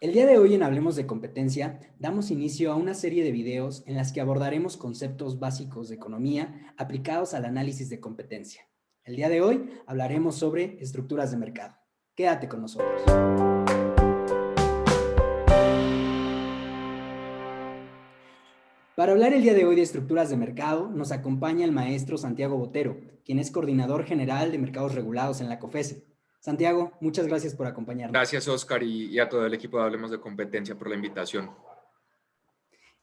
El día de hoy en Hablemos de Competencia damos inicio a una serie de videos en las que abordaremos conceptos básicos de economía aplicados al análisis de competencia. El día de hoy hablaremos sobre estructuras de mercado. Quédate con nosotros. Para hablar el día de hoy de estructuras de mercado, nos acompaña el maestro Santiago Botero, quien es coordinador general de mercados regulados en la COFESE. Santiago, muchas gracias por acompañarnos. Gracias, Oscar, y a todo el equipo de Hablemos de Competencia por la invitación.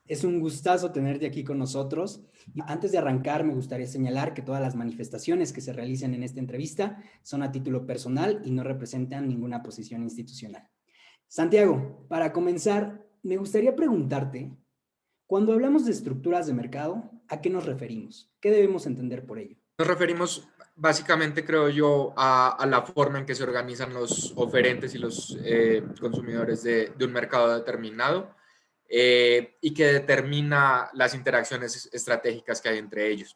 Es un gustazo tenerte aquí con nosotros. Y antes de arrancar, me gustaría señalar que todas las manifestaciones que se realicen en esta entrevista son a título personal y no representan ninguna posición institucional. Santiago, para comenzar, me gustaría preguntarte, cuando hablamos de estructuras de mercado, ¿a qué nos referimos? ¿Qué debemos entender por ello? Nos referimos básicamente, creo yo, a la forma en que se organizan los oferentes y los consumidores de un mercado determinado y que determina las interacciones estratégicas que hay entre ellos.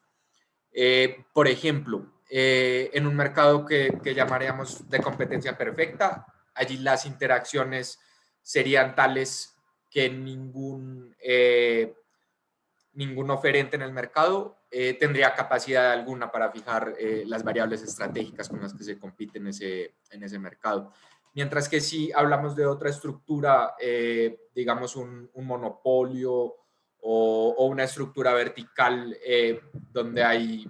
Por ejemplo, en un mercado que llamaríamos de competencia perfecta, allí las interacciones serían tales que ningún oferente en el mercado tendría capacidad alguna para fijar las variables estratégicas con las que se compite en ese mercado. Mientras que si hablamos de otra estructura, digamos un monopolio o una estructura vertical donde hay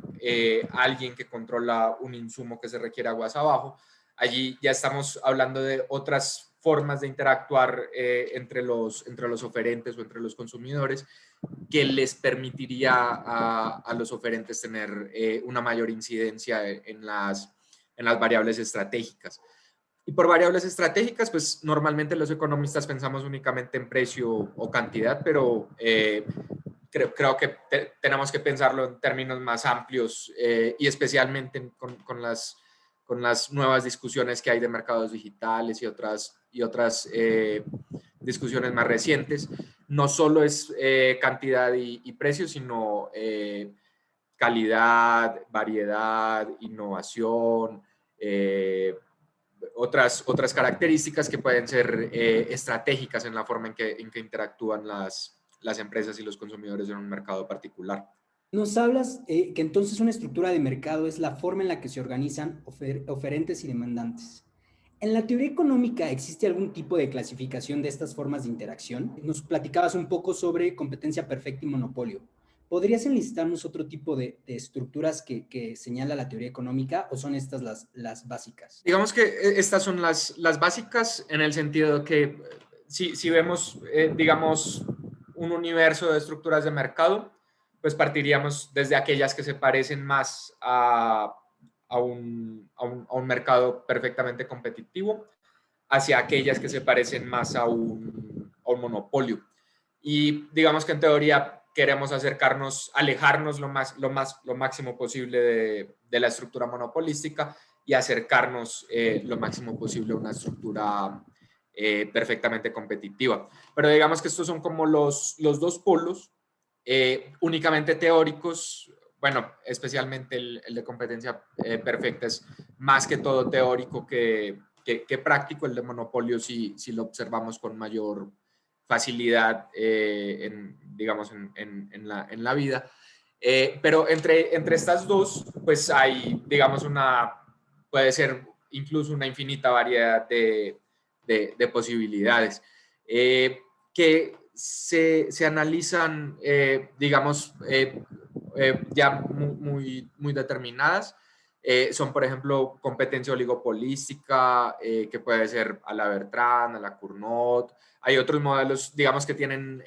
alguien que controla un insumo que se requiere aguas abajo, allí ya estamos hablando de otras formas de interactuar entre los oferentes o entre los consumidores que les permitiría a los oferentes tener una mayor incidencia en las variables estratégicas. Y por variables estratégicas, pues normalmente los economistas pensamos únicamente en precio o cantidad, pero creo que tenemos que pensarlo en términos más amplios y especialmente con las nuevas discusiones que hay de mercados digitales y otras discusiones más recientes. No solo es cantidad y precio, sino calidad, variedad, innovación, otras características que pueden ser estratégicas en la forma en que interactúan las empresas y los consumidores en un mercado particular. Nos hablas que entonces una estructura de mercado es la forma en la que se organizan oferentes y demandantes. ¿En la teoría económica existe algún tipo de clasificación de estas formas de interacción? Nos platicabas un poco sobre competencia perfecta y monopolio. ¿Podrías enlistarnos otro tipo de estructuras que señala la teoría económica o son estas las básicas? Digamos que estas son las básicas en el sentido de que si vemos, digamos, un universo de estructuras de mercado, pues partiríamos desde aquellas que se parecen más a un mercado perfectamente competitivo hacia aquellas que se parecen más a un monopolio. Y digamos que en teoría queremos alejarnos lo máximo posible de la estructura monopolística y acercarnos lo máximo posible a una estructura perfectamente competitiva. Pero digamos que estos son como los dos polos únicamente teóricos. Bueno, especialmente el de competencia perfecta es más que todo teórico que práctico. El de monopolio si lo observamos con mayor facilidad, digamos, en la vida. Pero entre estas dos, pues hay, digamos, puede ser incluso una infinita variedad de posibilidades que se analizan, digamos, ya muy determinadas. Son, por ejemplo, competencia oligopolística, que puede ser a la Bertrand, a la Cournot. Hay otros modelos, digamos, que tienen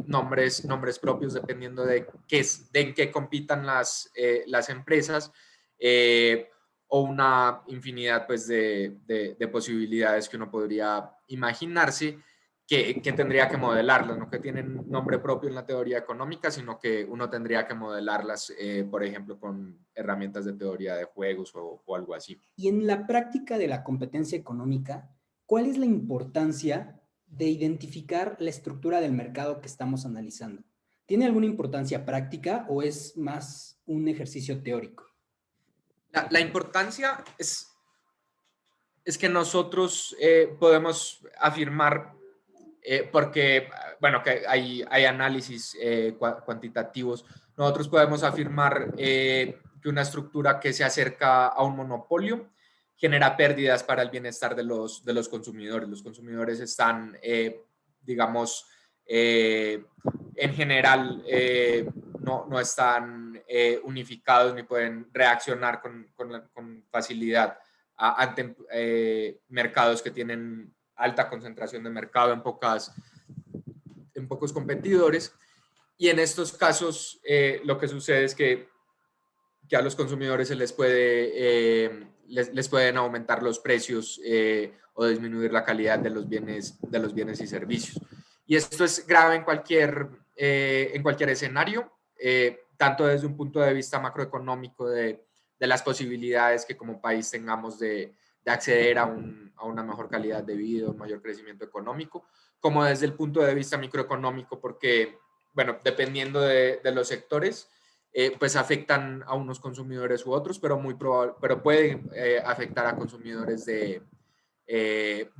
nombres propios dependiendo de en qué compitan las empresas, o una infinidad pues, de posibilidades que uno podría imaginarse que tendría que modelarlas, no que tienen nombre propio en la teoría económica, sino que uno tendría que modelarlas, por ejemplo, con herramientas de teoría de juegos o algo así. Y en la práctica de la competencia económica, ¿cuál es la importancia de identificar la estructura del mercado que estamos analizando? ¿Tiene alguna importancia práctica o es más un ejercicio teórico? La importancia es que nosotros podemos afirmar porque, bueno, que hay análisis cuantitativos. Nosotros podemos afirmar que una estructura que se acerca a un monopolio genera pérdidas para el bienestar de los consumidores. Los consumidores están, digamos, en general, no están unificados ni pueden reaccionar con facilidad ante mercados que tienen alta concentración de mercado en pocos competidores. Y en estos casos, lo que sucede es que a los consumidores se les pueden aumentar los precios o disminuir la calidad de los bienes y servicios. Y esto es grave en cualquier escenario, tanto desde un punto de vista macroeconómico de las posibilidades que como país tengamos de acceder a una mejor calidad de vida, un mayor crecimiento económico, como desde el punto de vista microeconómico, porque, bueno, dependiendo de los sectores, pues afectan a unos consumidores u otros, pero puede afectar a consumidores de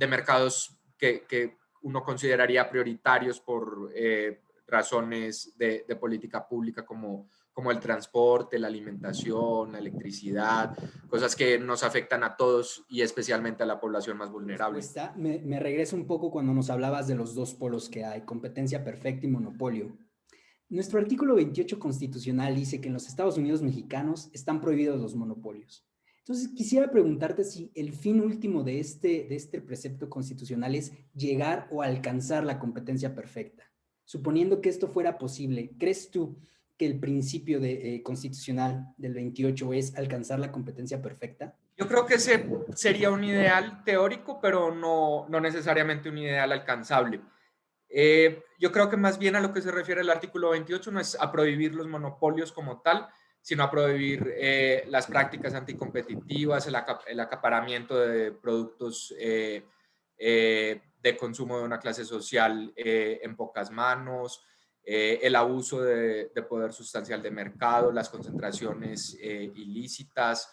mercados que uno consideraría prioritarios por razones de política pública como el transporte, la alimentación, la electricidad, cosas que nos afectan a todos y especialmente a la población más vulnerable. Me regreso un poco cuando nos hablabas de los dos polos que hay, competencia perfecta y monopolio. Nuestro artículo 28 constitucional dice que en los Estados Unidos mexicanos están prohibidos los monopolios. Entonces, quisiera preguntarte si el fin último de este precepto constitucional es llegar o alcanzar la competencia perfecta. Suponiendo que esto fuera posible, ¿crees tú que el principio constitucional del 28 es alcanzar la competencia perfecta? Yo creo que ese sería un ideal teórico, pero no necesariamente un ideal alcanzable. Yo creo que más bien a lo que se refiere el artículo 28 no es a prohibir los monopolios como tal, sino a prohibir las prácticas anticompetitivas, el acaparamiento de productos de consumo de una clase social en pocas manos, el abuso de poder sustancial de mercado, las concentraciones ilícitas,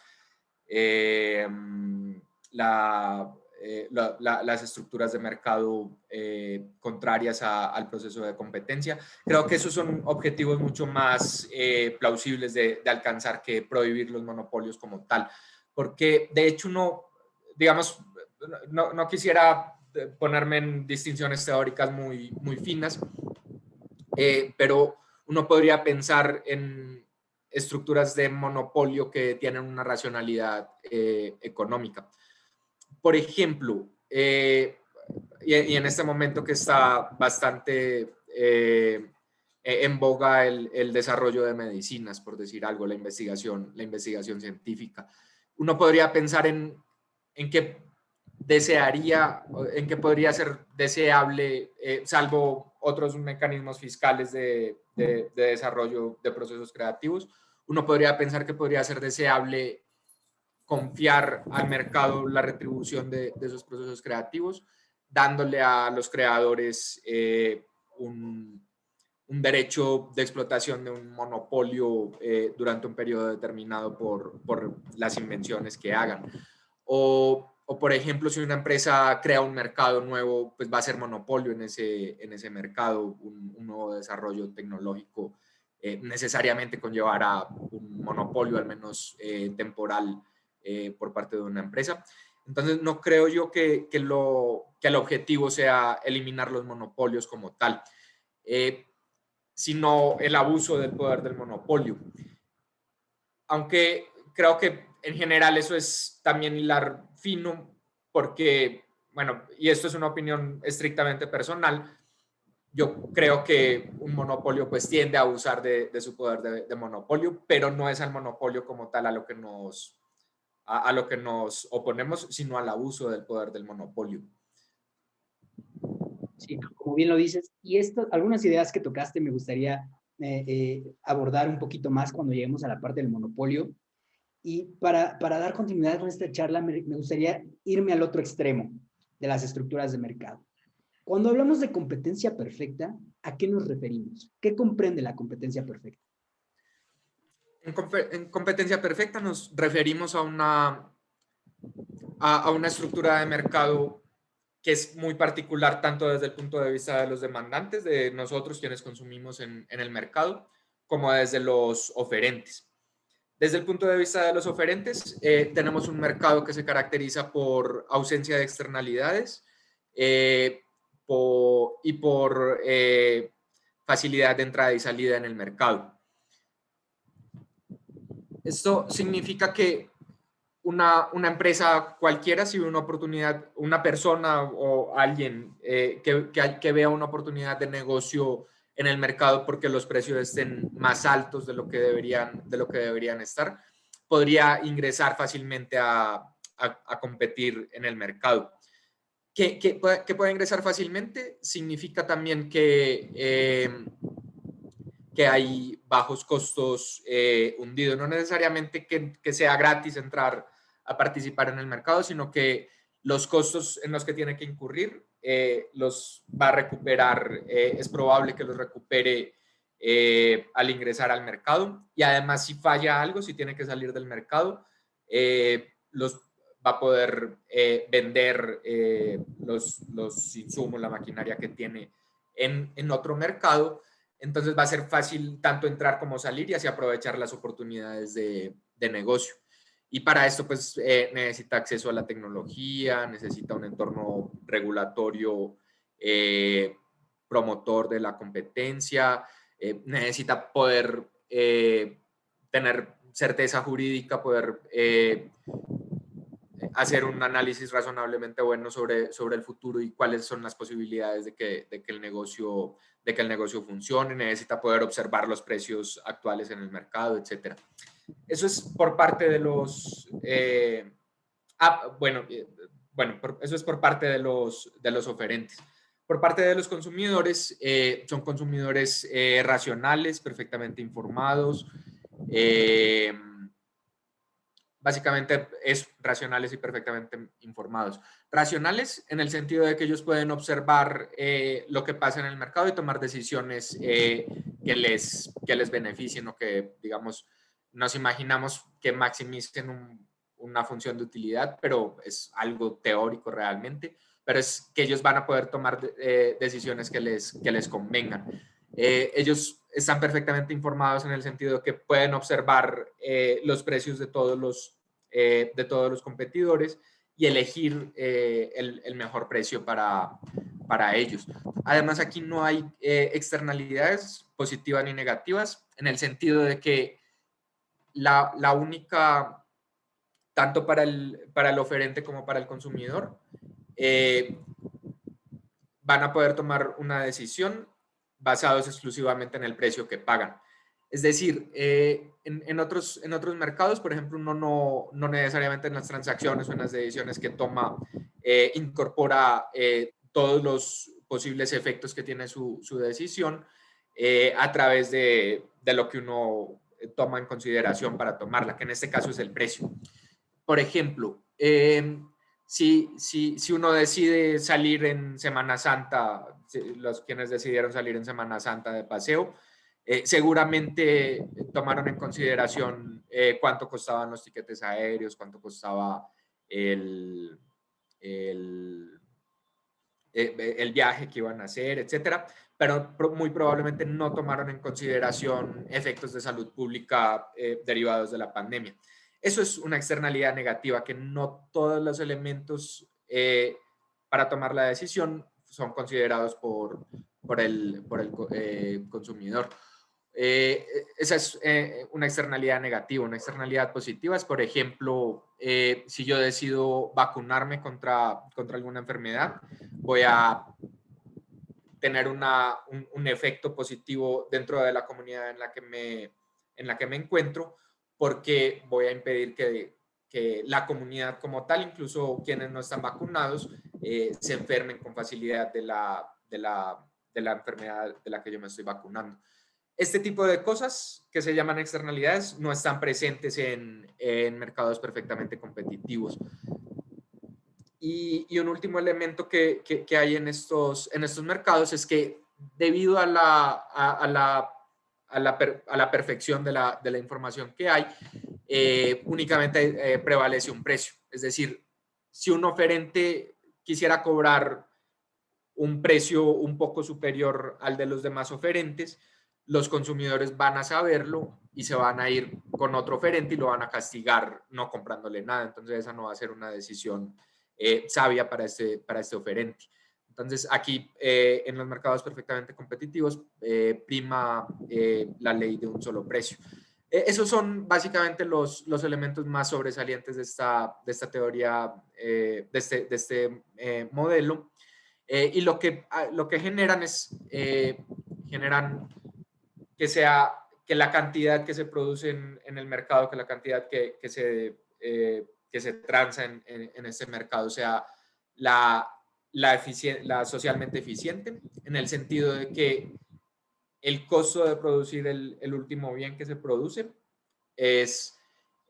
las estructuras de mercado contrarias al proceso de competencia. Creo que esos son objetivos mucho más plausibles de alcanzar que prohibir los monopolios como tal, porque de hecho digamos, no quisiera ponerme en distinciones teóricas muy finas, pero uno podría pensar en estructuras de monopolio que tienen una racionalidad económica. Por ejemplo, y en este momento que está bastante en boga el desarrollo de medicinas, por decir algo, la investigación científica, uno podría pensar en qué en qué podría ser deseable, salvo otros mecanismos fiscales de desarrollo de procesos creativos, uno podría pensar que podría ser deseable confiar al mercado la retribución de esos procesos creativos, dándole a los creadores un derecho de explotación de un monopolio durante un periodo determinado por las invenciones que hagan. O, por ejemplo, si una empresa crea un mercado nuevo, pues va a ser monopolio en ese mercado, un nuevo desarrollo tecnológico necesariamente conllevará un monopolio, al menos temporal, por parte de una empresa. Entonces, no creo yo que el objetivo sea eliminar los monopolios como tal, sino el abuso del poder del monopolio. Aunque creo que en general eso es también hilar fino, porque, bueno, y esto es una opinión estrictamente personal, yo creo que un monopolio pues tiende a abusar de su poder de monopolio, pero no es al monopolio como tal a lo que nos oponemos, sino al abuso del poder del monopolio. Sí, como bien lo dices, y algunas ideas que tocaste me gustaría abordar un poquito más cuando lleguemos a la parte del monopolio. Y para dar continuidad con esta charla, me gustaría irme al otro extremo de las estructuras de mercado. Cuando hablamos de competencia perfecta, ¿a qué nos referimos? ¿Qué comprende la competencia perfecta? En competencia perfecta nos referimos a una estructura de mercado que es muy particular tanto desde el punto de vista de los demandantes, de nosotros quienes consumimos en el mercado, como desde los oferentes. Desde el punto de vista de los oferentes, tenemos un mercado que se caracteriza por ausencia de externalidades y por facilidad de entrada y salida en el mercado. Esto significa que una empresa cualquiera, si ve una oportunidad, una persona o alguien que vea una oportunidad de negocio en el mercado porque los precios estén más altos de lo que deberían estar, podría ingresar fácilmente a competir en el mercado. ¿Que pueda ingresar fácilmente? Significa también que hay bajos costos hundidos. No necesariamente que sea gratis entrar a participar en el mercado, sino que los costos en los que tiene que incurrir los va a recuperar, es probable que los recupere al ingresar al mercado. Y además, si falla algo, si tiene que salir del mercado, los va a poder vender los insumos, la maquinaria que tiene en otro mercado. Entonces va a ser fácil tanto entrar como salir y así aprovechar las oportunidades de negocio. Y para esto, pues, necesita acceso a la tecnología, necesita un entorno regulatorio promotor de la competencia, necesita poder tener certeza jurídica, poder hacer un análisis razonablemente bueno sobre el futuro y cuáles son las posibilidades de que el negocio funcione, necesita poder observar los precios actuales en el mercado, etcétera. Eso es por parte de los eso es por parte de los oferentes. Por parte de los consumidores, son consumidores racionales, perfectamente informados, básicamente es racionales y perfectamente informados. Racionales en el sentido de que ellos pueden observar lo que pasa en el mercado y tomar decisiones que les beneficien o que, digamos, nos imaginamos que maximicen una función de utilidad, pero es algo teórico realmente, pero es que ellos van a poder tomar decisiones que les convengan. Ellos están perfectamente informados en el sentido de que pueden observar los precios de todos los competidores y elegir el mejor precio para ellos. Además, aquí no hay externalidades positivas ni negativas, en el sentido de que la única, tanto para el oferente como para el consumidor, van a poder tomar una decisión basados exclusivamente en el precio que pagan. Es decir, en otros mercados, por ejemplo, uno no necesariamente en las transacciones o en las decisiones que toma incorpora todos los posibles efectos que tiene su decisión a través de lo que uno toma en consideración para tomarla, que en este caso es el precio. Por ejemplo, si uno decide salir en Semana Santa, los quienes decidieron salir en Semana Santa de paseo, seguramente tomaron en consideración cuánto costaban los tiquetes aéreos, cuánto costaba el viaje que iban a hacer, etcétera, pero muy probablemente no tomaron en consideración efectos de salud pública derivados de la pandemia. Eso es una externalidad negativa, que no todos los elementos para tomar la decisión son considerados por el consumidor. Esa es una externalidad negativa. Una externalidad positiva es, por ejemplo, si yo decido vacunarme contra alguna enfermedad, voy a tener un efecto positivo dentro de la comunidad en la que me encuentro, porque voy a impedir que la comunidad como tal, incluso quienes no están vacunados, se enfermen con facilidad de la enfermedad de la que yo me estoy vacunando. Este tipo de cosas que se llaman externalidades no están presentes en mercados perfectamente competitivos. Y un último elemento que hay en estos mercados es que debido a la perfección de la información que hay, únicamente prevalece un precio. Es decir, si un oferente quisiera cobrar un precio un poco superior al de los demás oferentes, los consumidores van a saberlo y se van a ir con otro oferente y lo van a castigar no comprándole nada. Entonces esa no va a ser una decisión sabia para este oferente. Entonces aquí en los mercados perfectamente competitivos prima la ley de un solo precio. Esos son básicamente los elementos más sobresalientes de esta teoría, de este modelo. Y lo que generan es, generan que la cantidad que se produce en el mercado, que la cantidad que se transa en este mercado sea la socialmente eficiente, en el sentido de que el costo de producir el último bien que se produce es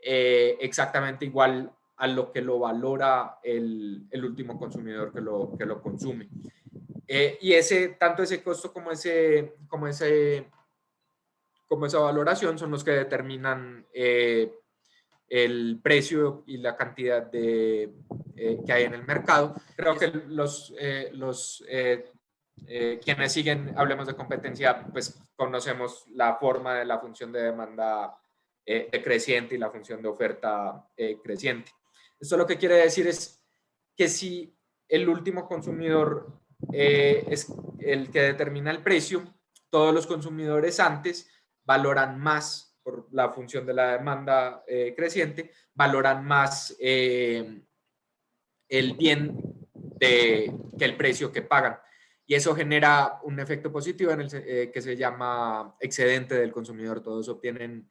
exactamente igual a lo que lo valora el último consumidor que lo consume. Y tanto ese costo como esa valoración son los que determinan el precio y la cantidad que hay en el mercado. Creo que quienes siguen Hablemos de Competencia, pues conocemos la forma de la función de demanda decreciente y la función de oferta creciente. Esto lo que quiere decir es que si el último consumidor es el que determina el precio, todos los consumidores antes valoran más, por la función de la demanda creciente, valoran más el bien que el precio que pagan. Y eso genera un efecto positivo que se llama excedente del consumidor. Todos obtienen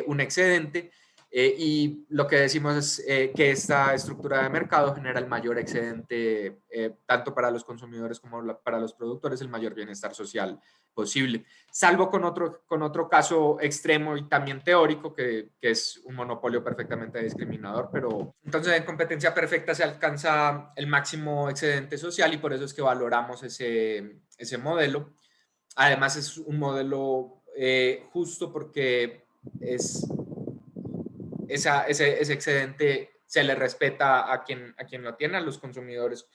un excedente y lo que decimos es que esta estructura de mercado genera el mayor excedente, tanto para los consumidores como para los productores, el mayor bienestar social posible. Salvo con otro caso extremo y también teórico, que es un monopolio perfectamente discriminador, pero entonces en competencia perfecta se alcanza el máximo excedente social y por eso es que valoramos ese modelo. Además es un modelo justo porque ese excedente se le respeta a quien lo tiene, a los consumidores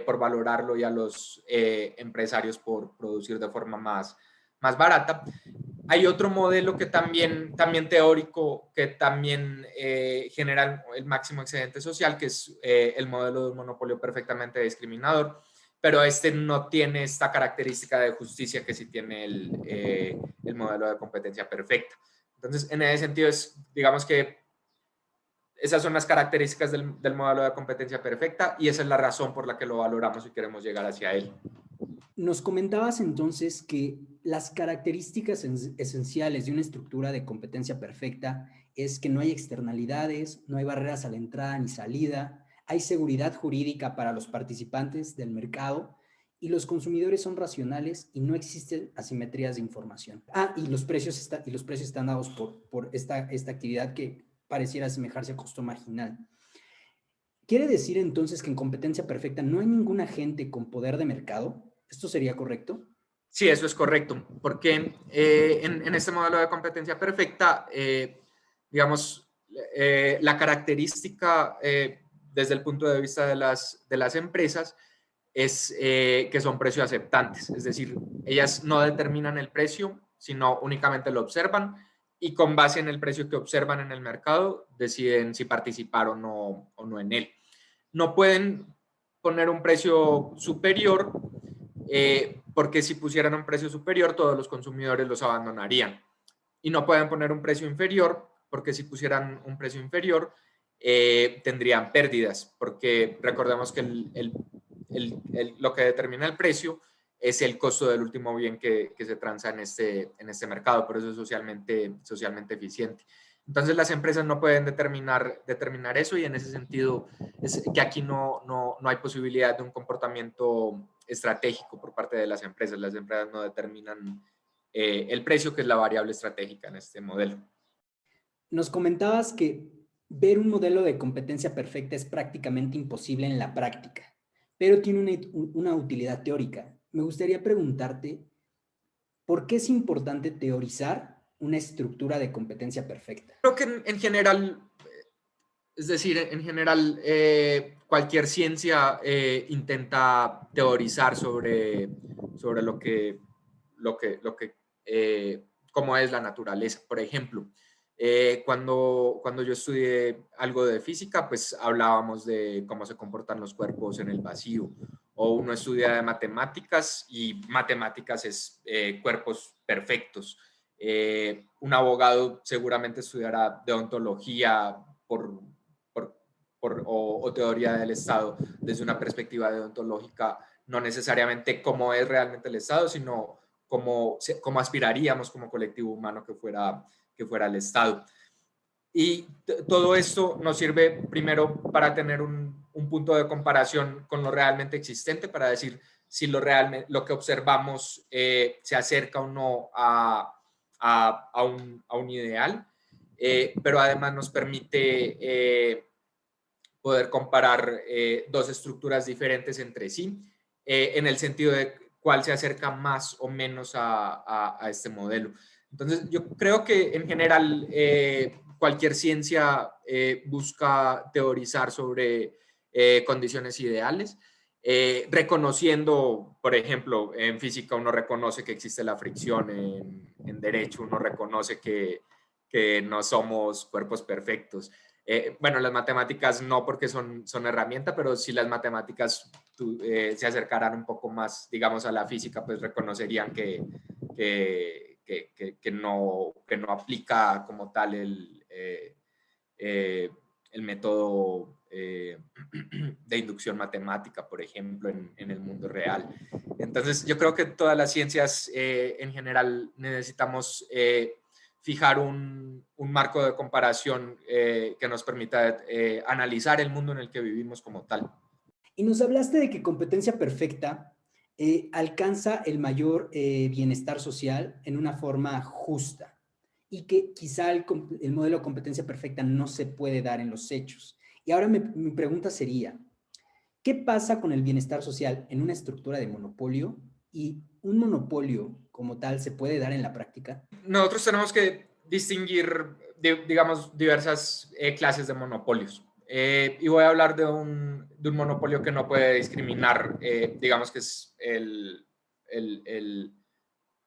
por valorarlo y a los empresarios por producir de forma más barata. Hay otro modelo que también teórico, que también genera el máximo excedente social, que es el modelo de un monopolio perfectamente discriminador, pero este no tiene esta característica de justicia que sí tiene el modelo de competencia perfecta. Entonces, en ese sentido, digamos que esas son las características del modelo de competencia perfecta y esa es la razón por la que lo valoramos y queremos llegar hacia él. Nos comentabas entonces que las características esenciales de una estructura de competencia perfecta es que no hay externalidades, no hay barreras a la entrada ni salida, hay seguridad jurídica para los participantes del mercado y los consumidores son racionales y no existen asimetrías de información. Y los precios están dados por esta actividad que pareciera asemejarse a costo marginal. ¿Quiere decir entonces que en competencia perfecta no hay ningún agente con poder de mercado? ¿Esto sería correcto? Sí, eso es correcto, porque en este modelo de competencia perfecta, digamos, la característica desde el punto de vista de las empresas es que son precios aceptantes, es decir, ellas no determinan el precio, sino únicamente lo observan y con base en el precio que observan en el mercado deciden si participar o no en él. No pueden poner un precio superior porque si pusieran un precio superior todos los consumidores los abandonarían. Y no pueden poner un precio inferior porque si pusieran un precio inferior tendrían pérdidas, porque recordemos que lo que determina el precio es el costo del último bien que se transa en este mercado, por eso es socialmente eficiente. Entonces las empresas no pueden determinar eso y en ese sentido es que aquí no hay posibilidad de un comportamiento estratégico por parte de las empresas. Las empresas no determinan el precio, que es la variable estratégica en este modelo. Nos comentabas que ver un modelo de competencia perfecta es prácticamente imposible en la práctica, pero tiene una utilidad teórica. Me gustaría preguntarte, ¿por qué es importante teorizar una estructura de competencia perfecta? Creo que en general Es decir, en general, cualquier ciencia intenta teorizar sobre eh, cómo es la naturaleza. Por ejemplo, cuando yo estudié algo de física, pues hablábamos de cómo se comportan los cuerpos en el vacío. O uno estudia de matemáticas y matemáticas es cuerpos perfectos. Un abogado seguramente estudiará deontología por, o teoría del Estado desde una perspectiva deontológica, no necesariamente cómo es realmente el Estado, sino cómo aspiraríamos como colectivo humano que fuera el Estado. Y todo esto nos sirve primero para tener un punto de comparación con lo realmente existente, para decir si lo que observamos se acerca o no a un ideal, pero además nos permite poder comparar dos estructuras diferentes entre sí, en el sentido de cuál se acerca más o menos a este modelo. Entonces, yo creo que en general cualquier ciencia busca teorizar sobre condiciones ideales, reconociendo, por ejemplo, en física uno reconoce que existe la fricción, en derecho uno reconoce que no somos cuerpos perfectos. Bueno, las matemáticas no, porque son herramienta, pero si las matemáticas se acercaran un poco más, digamos, a la física, pues reconocerían que no aplica como tal el método de inducción matemática, por ejemplo, en el mundo real. Entonces, yo creo que todas las ciencias en general necesitamos fijar un marco de comparación que nos permita analizar el mundo en el que vivimos como tal. Y nos hablaste de que competencia perfecta alcanza el mayor bienestar social en una forma justa y que quizá el modelo de competencia perfecta no se puede dar en los hechos. Y ahora mi pregunta sería, ¿qué pasa con el bienestar social en una estructura de monopolio y un monopolio como tal se puede dar en la práctica? Nosotros tenemos que distinguir, digamos, diversas clases de monopolios. Y voy a hablar de un monopolio que no puede discriminar, digamos que es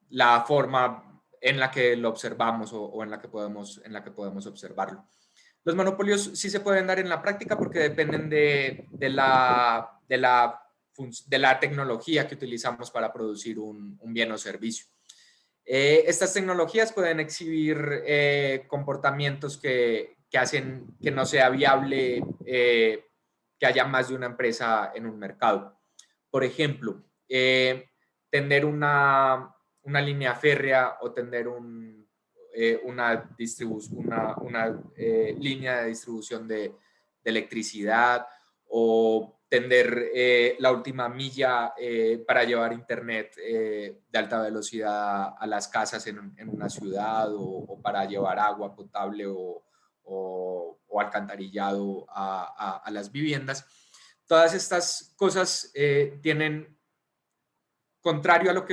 la forma en la que lo observamos o en la que podemos observarlo. Los monopolios sí se pueden dar en la práctica porque dependen de la tecnología que utilizamos para producir un bien o servicio. Estas tecnologías pueden exhibir comportamientos que hacen que no sea viable que haya más de una empresa en un mercado. Por ejemplo, tener una línea férrea o tener una línea de distribución de electricidad, o tender la última milla para llevar internet de alta velocidad a las casas en una ciudad, o para llevar agua potable o alcantarillado a las viviendas. Todas estas cosas tienen, contrario a lo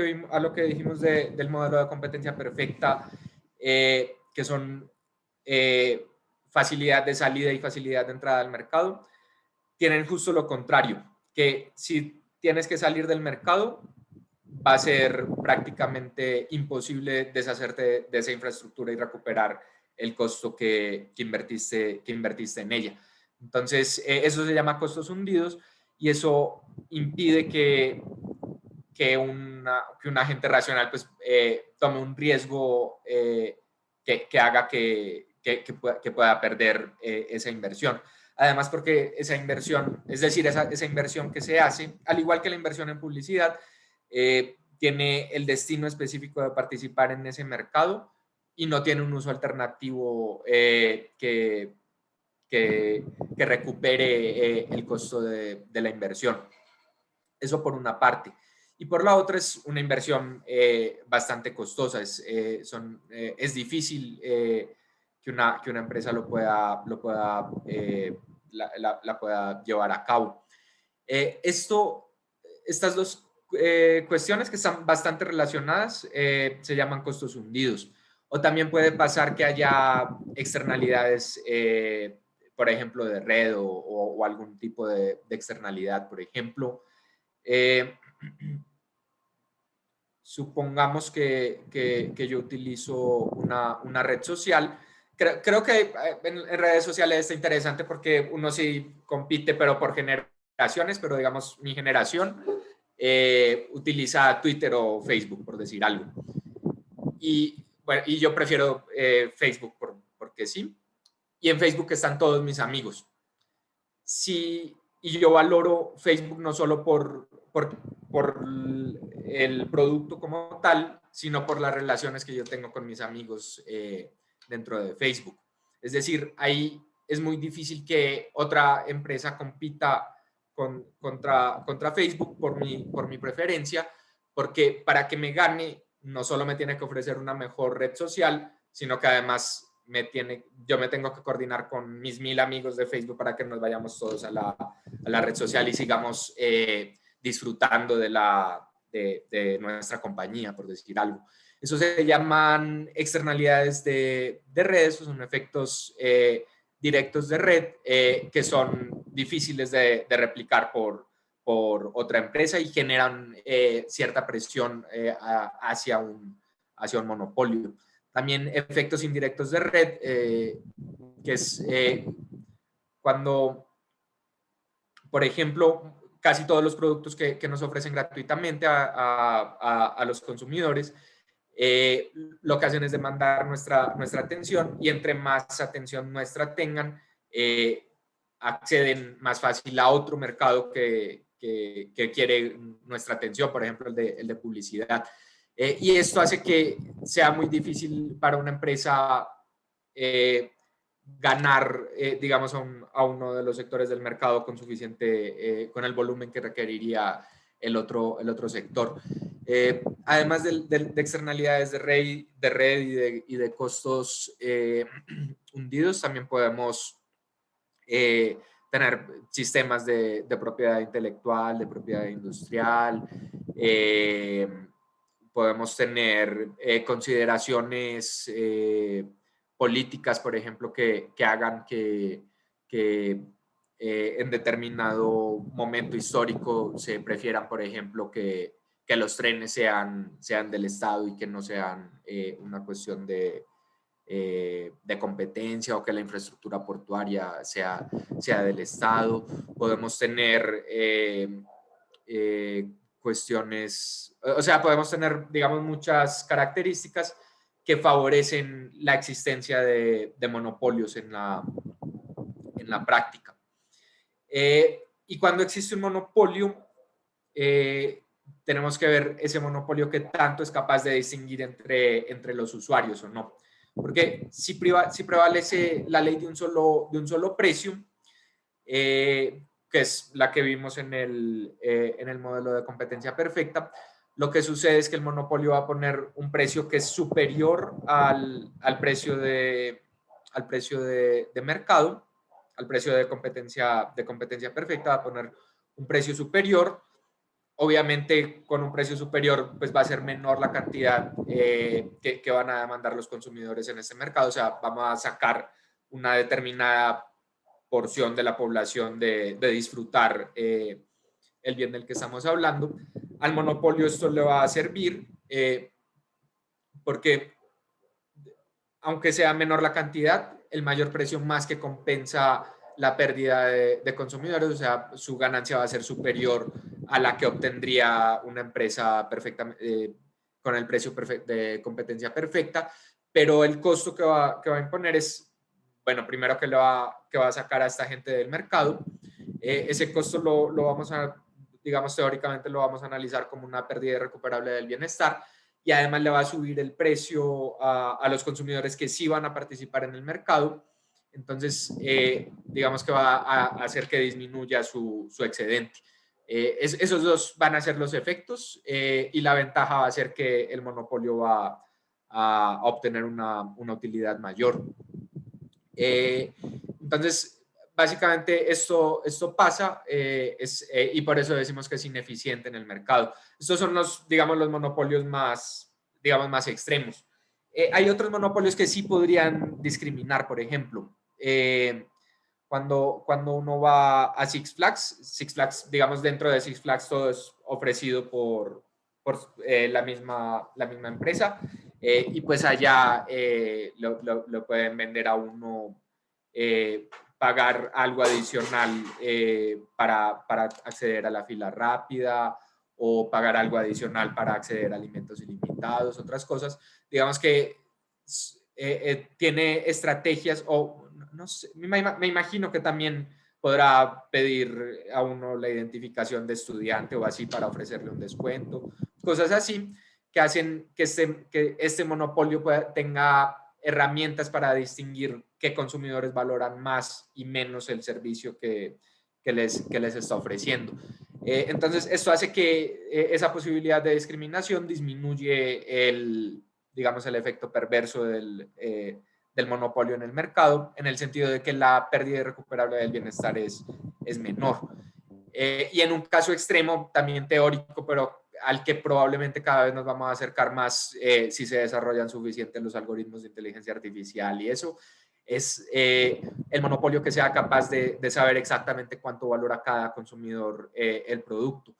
que dijimos del modelo de competencia perfecta, que son facilidad de salida y facilidad de entrada al mercado, tienen justo lo contrario, que si tienes que salir del mercado, va a ser prácticamente imposible deshacerte de esa infraestructura y recuperar el costo que invertiste en ella. Entonces, eso se llama costos hundidos, y eso impide que un agente racional pues, tome un riesgo que haga que pueda perder esa inversión. Además, porque esa inversión, es decir, esa inversión que se hace, al igual que la inversión en publicidad, tiene el destino específico de participar en ese mercado y no tiene un uso alternativo que recupere el costo de la inversión. Eso por una parte. Y por la otra es una inversión bastante costosa. Es difícil que una empresa la pueda llevar a cabo. Estas dos cuestiones, que están bastante relacionadas, se llaman costos hundidos. O también puede pasar que haya externalidades por ejemplo, de red o algún tipo de externalidad. Por ejemplo, supongamos que yo utilizo una red social. Creo que en redes sociales está interesante porque uno sí compite, pero por generaciones, pero digamos mi generación utiliza Twitter o Facebook, por decir algo. Y, bueno, y yo prefiero Facebook porque sí. Y en Facebook están todos mis amigos. Sí, y yo valoro Facebook no solo por el producto como tal, sino por las relaciones que yo tengo con mis amigos dentro de Facebook. Es decir, ahí es muy difícil que otra empresa compita contra Facebook por mi preferencia, porque para que me gane no solo me tiene que ofrecer una mejor red social, sino que además yo me tengo que coordinar con mis 1000 amigos de Facebook para que nos vayamos todos a la red social y sigamos disfrutando de nuestra compañía, por decir algo. Eso se llaman externalidades de redes, son efectos directos de red que son difíciles de replicar por otra empresa y generan cierta presión hacia un monopolio. También efectos indirectos de red, que es cuando, por ejemplo, casi todos los productos que nos ofrecen gratuitamente a los consumidores, lo que hacen es demandar nuestra atención y entre más atención nuestra tengan, acceden más fácil a otro mercado que quiere nuestra atención, por ejemplo, el de publicidad. Y esto hace que sea muy difícil para una empresa ganar, digamos, a uno de los sectores del mercado con suficiente, con el volumen que requeriría el otro sector. Además de externalidades de red y de costos hundidos, también podemos tener sistemas de propiedad intelectual, de propiedad industrial, podemos tener consideraciones políticas, por ejemplo, que hagan que en determinado momento histórico se prefieran, por ejemplo, que los trenes sean del Estado y que no sean una cuestión de competencia o que la infraestructura portuaria sea del Estado. Podemos tener cuestiones, o sea, podemos tener, digamos, muchas características que favorecen la existencia de monopolios en la práctica. Y cuando existe un monopolio, tenemos que ver ese monopolio que tanto es capaz de distinguir entre los usuarios o no. Porque si prevalece la ley de un solo precio, que es la que vimos en el modelo de competencia perfecta, lo que sucede es que el monopolio va a poner un precio que es superior al precio de mercado, al precio de competencia perfecta, va a poner un precio superior. Obviamente, con un precio superior, pues va a ser menor la cantidad que van a demandar los consumidores en este mercado. O sea, vamos a sacar una determinada porción de la población de disfrutar el bien del que estamos hablando. Al monopolio esto le va a servir porque, aunque sea menor la cantidad, el mayor precio más que compensa la pérdida de consumidores, o sea, su ganancia va a ser superior a la que obtendría una empresa con el precio de competencia perfecta, pero el costo que va a imponer es, bueno, primero que va a sacar a esta gente del mercado. Ese costo lo vamos a, digamos, teóricamente lo vamos a analizar como una pérdida irrecuperable del bienestar, y además le va a subir el precio a los consumidores que sí van a participar en el mercado. Entonces, digamos que va a hacer que disminuya su excedente. Esos dos van a ser los efectos y la ventaja va a ser que el monopolio va a obtener una utilidad mayor. Entonces, básicamente esto pasa y por eso decimos que es ineficiente en el mercado. Estos son digamos, los monopolios más extremos. Hay otros monopolios que sí podrían discriminar, por ejemplo. cuando uno va a Six Flags, digamos, dentro de Six Flags todo es ofrecido por la misma empresa, y pues allá lo pueden vender a uno, pagar algo adicional para acceder a la fila rápida, o pagar algo adicional para acceder a alimentos ilimitados, otras cosas. Digamos que tiene estrategias, o no sé, me imagino que también podrá pedir a uno la identificación de estudiante o así para ofrecerle un descuento, cosas así que hacen que este monopolio tenga herramientas para distinguir qué consumidores valoran más y menos el servicio que les está ofreciendo. Entonces, esto hace que esa posibilidad de discriminación disminuye digamos, el efecto perverso del monopolio en el mercado, en el sentido de que la pérdida irrecuperable del bienestar es menor. Y en un caso extremo, también teórico, pero al que probablemente cada vez nos vamos a acercar más si se desarrollan suficientes los algoritmos de inteligencia artificial, y eso es el monopolio que sea capaz de saber exactamente cuánto valora cada consumidor el producto.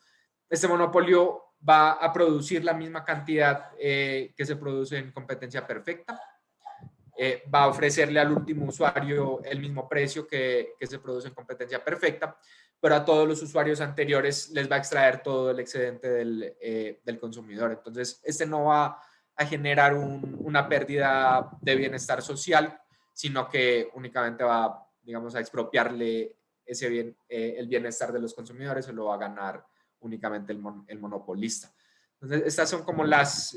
Este monopolio va a producir la misma cantidad que se produce en competencia perfecta, va a ofrecerle al último usuario el mismo precio que se produce en competencia perfecta, pero a todos los usuarios anteriores les va a extraer todo el excedente del consumidor. Entonces, este no va a generar una pérdida de bienestar social, sino que únicamente va, digamos, a expropiarle el bienestar de los consumidores, se lo va a ganar únicamente el monopolista. Entonces, estas son como las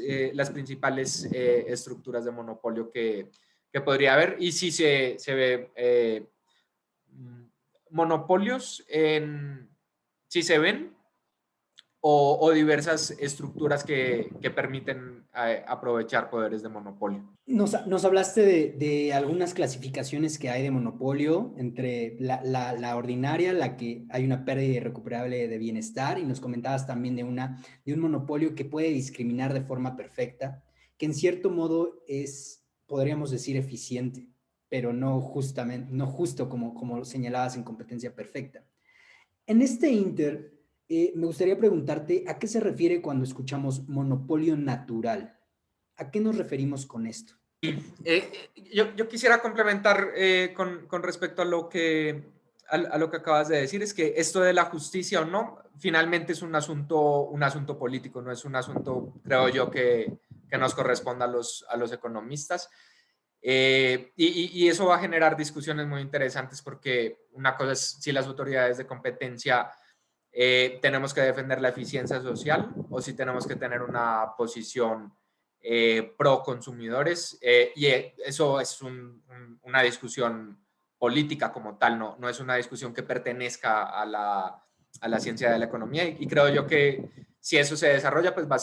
principales estructuras de monopolio que podría haber, y si se ve monopolios si se ven, o diversas estructuras que permiten aprovechar poderes de monopolio. Nos hablaste de algunas clasificaciones que hay de monopolio entre la ordinaria, la que hay una pérdida irrecuperable de bienestar, y nos comentabas también de un monopolio que puede discriminar de forma perfecta, que en cierto modo es, podríamos decir, eficiente, pero no justamente, no justo como señalabas en competencia perfecta. En este inter, me gustaría preguntarte, ¿a qué se refiere cuando escuchamos monopolio natural? ¿A qué nos referimos con esto? Yo quisiera complementar con respecto a lo a lo que acabas de decir, es que esto de la justicia o no, finalmente es un asunto político, no es un asunto, creo yo, que nos corresponda a los economistas. Y eso va a generar discusiones muy interesantes, porque una cosa es si las autoridades de competencia tenemos que defender la eficiencia social, o si tenemos que tener una posición pro consumidores, y eso es una discusión política como tal, no es una discusión que pertenezca a la ciencia de la economía, y creo yo que si eso se desarrolla, pues va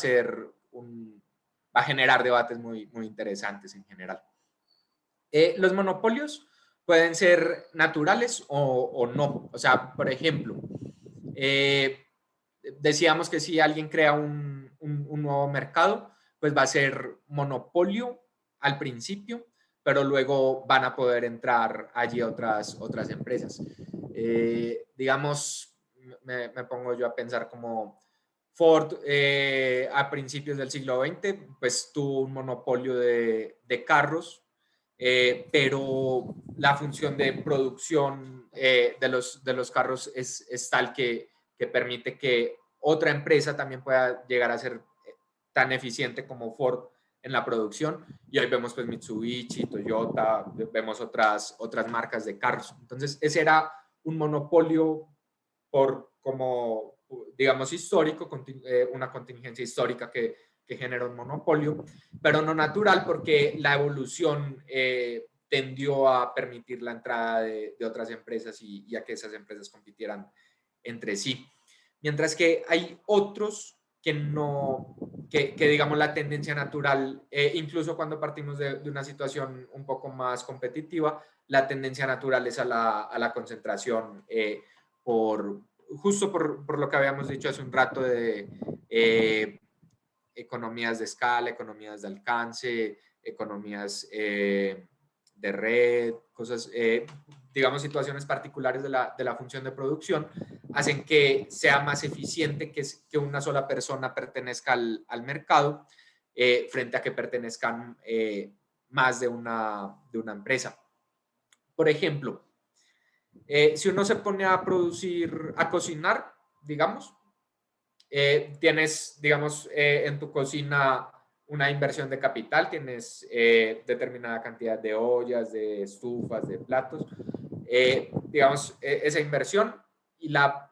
a generar debates muy interesantes en general. Los monopolios pueden ser naturales o no. O sea, por ejemplo, decíamos que si alguien crea un nuevo mercado, pues va a ser monopolio al principio, pero luego van a poder entrar allí otras empresas. Digamos, me pongo yo a pensar como Ford a principios del siglo XX, pues tuvo un monopolio de carros, pero la función de producción de los carros es tal que permite que otra empresa también pueda llegar a ser tan eficiente como Ford en la producción, y hoy vemos pues Mitsubishi, Toyota, vemos otras marcas de carros. Entonces ese era un monopolio como digamos histórico, una contingencia histórica que genera un monopolio, pero no natural, porque la evolución tendió a permitir la entrada de otras empresas y a que esas empresas compitieran entre sí. Mientras que hay otros que no, que digamos la tendencia natural, incluso cuando partimos de una situación un poco más competitiva, la tendencia natural es a la concentración, justo por lo que habíamos dicho hace un rato de economías de escala, economías de alcance, economías de red, cosas, digamos, situaciones particulares de la función de producción, hacen que sea más eficiente que una sola persona pertenezca al mercado frente a que pertenezcan más de una empresa. Por ejemplo, si uno se pone a producir, a cocinar, digamos, tienes, digamos, en tu cocina una inversión de capital, tienes determinada cantidad de ollas, de estufas, de platos, digamos, esa inversión y la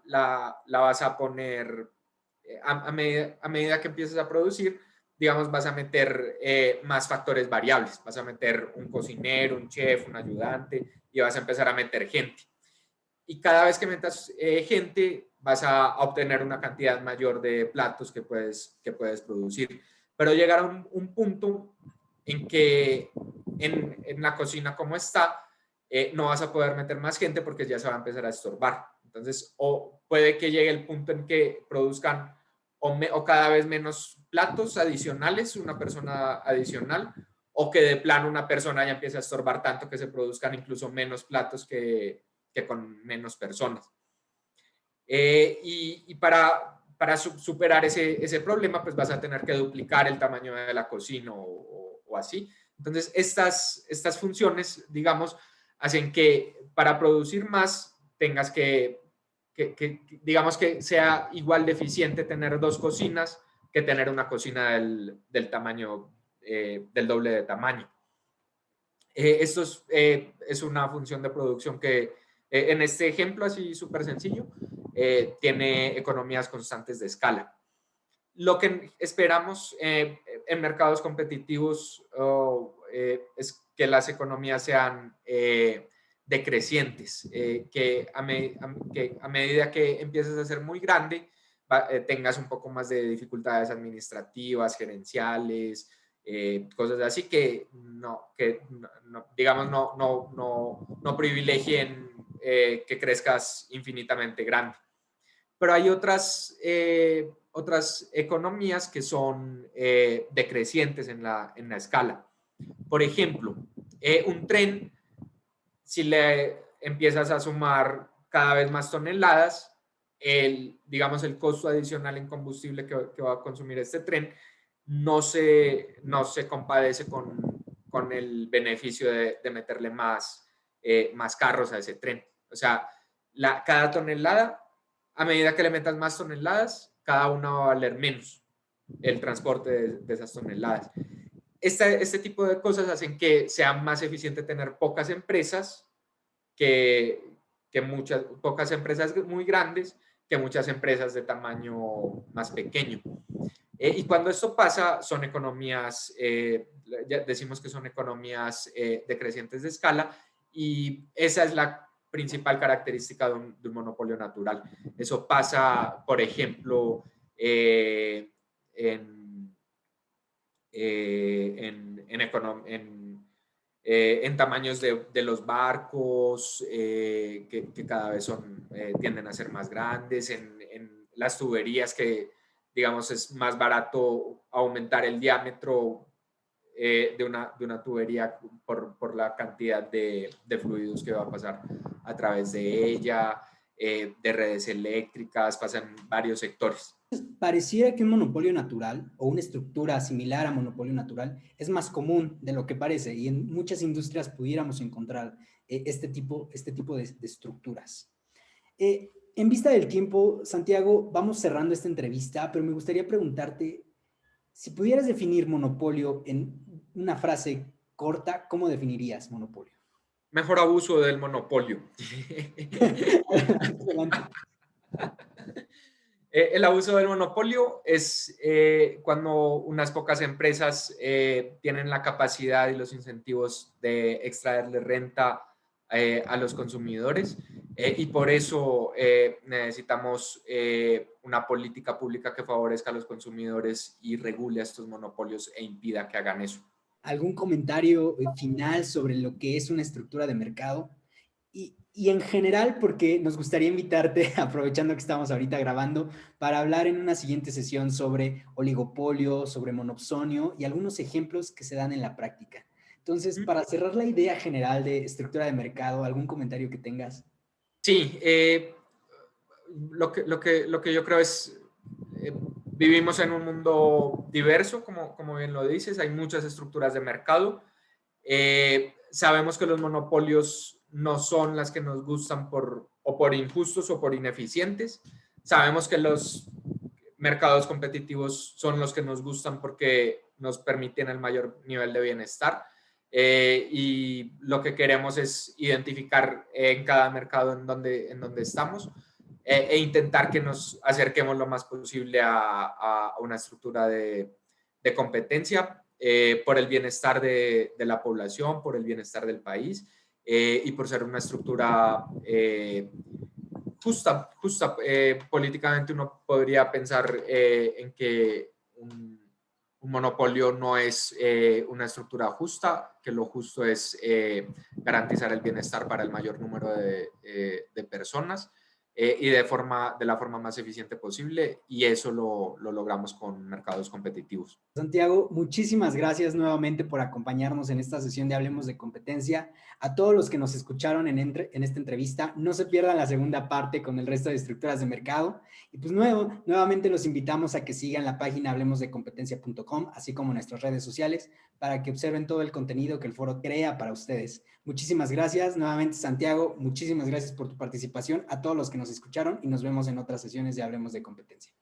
vas a poner a medida que empieces a producir, digamos, vas a meter más factores variables, vas a meter un cocinero, un chef, un ayudante y vas a empezar a meter gente. Y cada vez que metas gente, vas a obtener una cantidad mayor de platos que puedes producir. Pero llegar a un punto en que en la cocina como está, no vas a poder meter más gente porque ya se va a empezar a estorbar. Entonces, o puede que llegue el punto en que produzcan o cada vez menos platos adicionales, una persona adicional, o que de plano una persona ya empiece a estorbar tanto que se produzcan incluso menos platos que con menos personas. Y para superar ese problema, pues vas a tener que duplicar el tamaño de la cocina o así. Entonces, estas funciones, digamos, hacen que para producir más tengas que digamos que sea igual de eficiente tener dos cocinas que tener una cocina del tamaño, del doble de tamaño. Esto es una función de producción que en este ejemplo así súper sencillo tiene economías constantes de escala. Lo que esperamos en mercados competitivos es que las economías sean decrecientes, que a medida que empieces a ser muy grande tengas un poco más de dificultades administrativas, gerenciales, cosas así que digamos, no privilegien que crezcas infinitamente grande. Pero hay otras economías que son decrecientes en la escala. Por ejemplo, un tren, si le empiezas a sumar cada vez más toneladas, digamos, el costo adicional en combustible que va a consumir este tren no se compadece con el beneficio de meterle más carros a ese tren. O sea, cada tonelada, a medida que le metas más toneladas, cada una va a valer menos el transporte de esas toneladas. Este tipo de cosas hacen que sea más eficiente tener pocas empresas pocas empresas muy grandes que muchas empresas de tamaño más pequeño. Y cuando esto pasa, son economías, ya decimos que son economías decrecientes de escala, y esa es la principal característica de un monopolio natural. Eso pasa, por ejemplo, en tamaños de los barcos, que cada vez tienden a ser más grandes, en las tuberías que, digamos, es más barato aumentar el diámetro de una tubería por la cantidad de fluidos que va a pasar a través de ella, de redes eléctricas, pasan varios sectores. Pareciera que un monopolio natural o una estructura similar a monopolio natural es más común de lo que parece, y en muchas industrias pudiéramos encontrar este tipo de estructuras. En vista del tiempo, Santiago, vamos cerrando esta entrevista, pero me gustaría preguntarte, si pudieras definir monopolio en una frase corta, ¿cómo definirías monopolio? Mejor abuso del monopolio. El abuso del monopolio es cuando unas pocas empresas tienen la capacidad y los incentivos de extraerle renta a los consumidores, y por eso necesitamos una política pública que favorezca a los consumidores y regule a estos monopolios e impida que hagan eso. ¿Algún comentario final sobre lo que es una estructura de mercado? Y en general, porque nos gustaría invitarte, aprovechando que estamos ahorita grabando, para hablar en una siguiente sesión sobre oligopolio, sobre monopsonio y algunos ejemplos que se dan en la práctica. Entonces, para cerrar la idea general de estructura de mercado, ¿algún comentario que tengas? Sí, lo que yo creo es, vivimos en un mundo diverso, como bien lo dices, hay muchas estructuras de mercado. Sabemos que los monopolios no son las que nos gustan o por injustos o por ineficientes. Sabemos que los mercados competitivos son los que nos gustan porque nos permiten el mayor nivel de bienestar. Y lo que queremos es identificar en cada mercado en donde estamos e intentar que nos acerquemos lo más posible a una estructura de competencia por el bienestar de la población, por el bienestar del país y por ser una estructura justa. Políticamente uno podría pensar en que un monopolio no es una estructura justa, que lo justo es garantizar el bienestar para el mayor número de personas y de la forma más eficiente posible, y eso lo logramos con mercados competitivos. Santiago, muchísimas gracias nuevamente por acompañarnos en esta sesión de Hablemos de Competencia. A todos los que nos escucharon en esta entrevista, no se pierdan la segunda parte con el resto de estructuras de mercado. Y pues nuevamente los invitamos a que sigan la página hablemosdecompetencia.com, así como nuestras redes sociales, para que observen todo el contenido que el foro crea para ustedes. Muchísimas gracias. Nuevamente, Santiago, muchísimas gracias por tu participación. A todos los que nos escucharon y nos vemos en otras sesiones de Hablemos de Competencia.